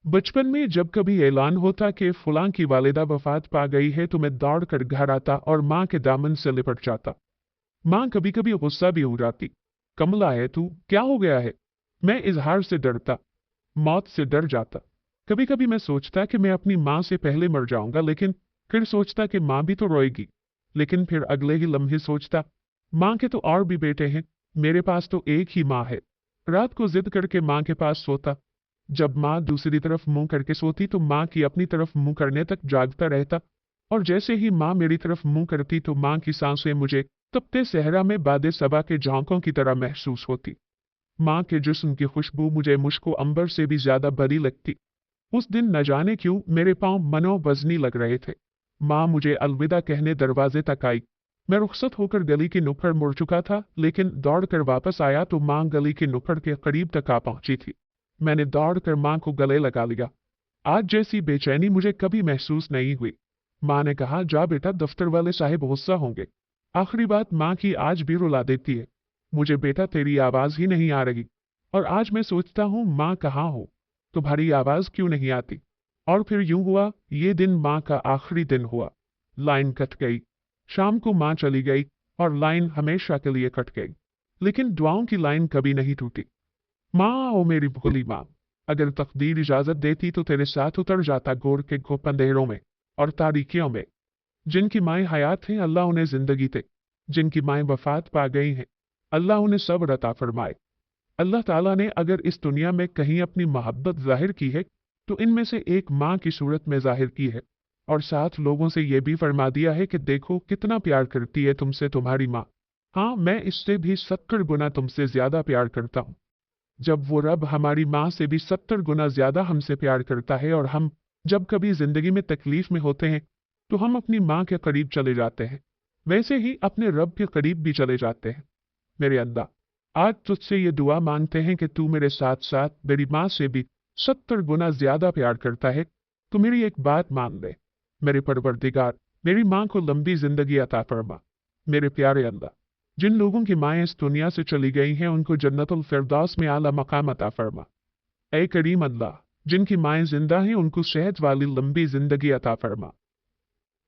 बचपन में जब कभी ऐलान होता कि फलां की वालिदा वफात पा गई है तो मैं दौड़ कर घर आता और माँ के दामन से लिपट जाता। माँ कभी कभी गुस्सा भी हो जाती। कमला है तू, क्या हो गया है? मैं इजहार से डरता, मौत से डर जाता। कभी कभी मैं सोचता कि मैं अपनी माँ से पहले मर जाऊंगा, लेकिन फिर सोचता कि माँ भी तो रोएगी। लेकिन फिर अगले ही लम्हे सोचता, माँ के तो और भी बेटे हैं, मेरे पास तो एक ही माँ है। रात को जिद करके माँ के पास सोता। जब माँ दूसरी तरफ मुंह करके सोती तो माँ की अपनी तरफ मुंह करने तक जागता रहता, और जैसे ही माँ मेरी तरफ मुंह करती तो माँ की सांसें मुझे तपते सहरा में बादे सबा के झोंकों की तरह महसूस होती। माँ के जिस्म की खुशबू मुझे मुझको अंबर से भी ज्यादा बड़ी लगती। उस दिन न जाने क्यों मेरे पांव मनो बजनी लग रहे थे। माँ मुझे अलविदा कहने दरवाजे तक आई। मैं रुखसत होकर गली की नुक्कड़ मुड़ चुका था, लेकिन दौड़कर वापस आया तो माँ गली की नुक्कड़ के करीब तक आ पहुंची थी। मैंने दौड़कर माँ को गले लगा लिया। आज जैसी बेचैनी मुझे कभी महसूस नहीं हुई। माँ ने कहा, जा बेटा, दफ्तर वाले साहिब गुस्सा होंगे। आखिरी बात माँ की आज भी रुला देती है। मुझे बेटा तेरी आवाज ही नहीं आ रही। और आज मैं सोचता हूँ माँ कहाँ हो, तुम्हारी आवाज क्यों नहीं आती? और फिर यूं हुआ, ये दिन माँ का आखिरी दिन हुआ। लाइन कट गई। शाम को माँ चली गई और लाइन हमेशा के लिए कट गई। लेकिन दुआओं की लाइन कभी नहीं टूटी। माँ, ओ मेरी भोली माँ, अगर तकदीर इजाजत देती तो तेरे साथ उतर जाता गोर के घुप अंधेरों में और तारीकियों में। जिनकी माएँ हयात हैं अल्लाह उन्हें जिंदगी दे, जिनकी माएँ वफात पा गई हैं अल्लाह उन्हें सब्र अता फरमाए। अल्लाह ताला ने अगर इस दुनिया में कहीं अपनी मोहब्बत जाहिर की है तो इनमें से एक माँ की सूरत में जाहिर की है, और साथ लोगों से ये भी फरमा दिया है कि देखो कितना प्यार करती है तुमसे तुम्हारी माँ। हाँ, मैं इससे भी 70 गुना तुमसे ज्यादा प्यार करता हूँ। जब वो रब हमारी माँ से भी 70 गुना ज्यादा हमसे प्यार करता है, और हम जब कभी जिंदगी में तकलीफ में होते हैं तो हम अपनी माँ के करीब चले जाते हैं, वैसे ही अपने रब के करीब भी चले जाते हैं। मेरे अल्लाह, आज तुझसे ये दुआ मांगते हैं कि तू मेरे साथ साथ मेरी माँ से भी 70 गुना ज्यादा प्यार करता है, तो मेरी एक बात मान ले। मेरे परवरदिगार, मेरी माँ को लंबी जिंदगी अता फरमा। मेरे प्यारे अल्लाह, जिन लोगों की माएँ इस दुनिया से चली गई हैं उनको जन्नतुल फिरदौस में आला मकाम अता फरमा। ऐ करीम अल्लाह, जिनकी माएँ जिंदा हैं उनको सेहत वाली लंबी जिंदगी अता फरमा।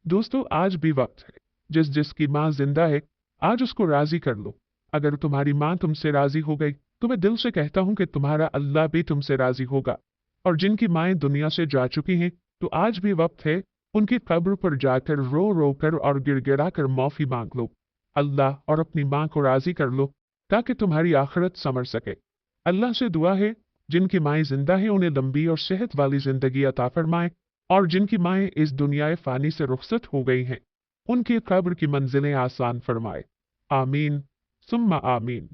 दोस्तों, आज भी वक्त है। जिसकी माँ जिंदा है आज उसको राजी कर लो। अगर तुम्हारी माँ तुमसे राजी हो गई तो मैं दिल से कहता हूँ कि तुम्हारा अल्लाह भी तुमसे राजी होगा। और जिनकी माएँ दुनिया से जा चुकी हैं तो आज भी वक्त है, उनकी कब्र पर जाकर रो रो कर और गिड़गिड़ा कर माफी मांग लो। अल्लाह और अपनी माँ को राजी कर लो ताकि तुम्हारी आखिरत संवर सके। अल्लाह से दुआ है, जिनकी माएँ जिंदा हैं उन्हें लंबी और सेहत वाली जिंदगी अता फरमाए, और जिनकी माएँ इस दुनिया फानी से रुखसत हो गई हैं उनकी कब्र की मंजिलें आसान फरमाए। आमीन सुम्मा आमीन।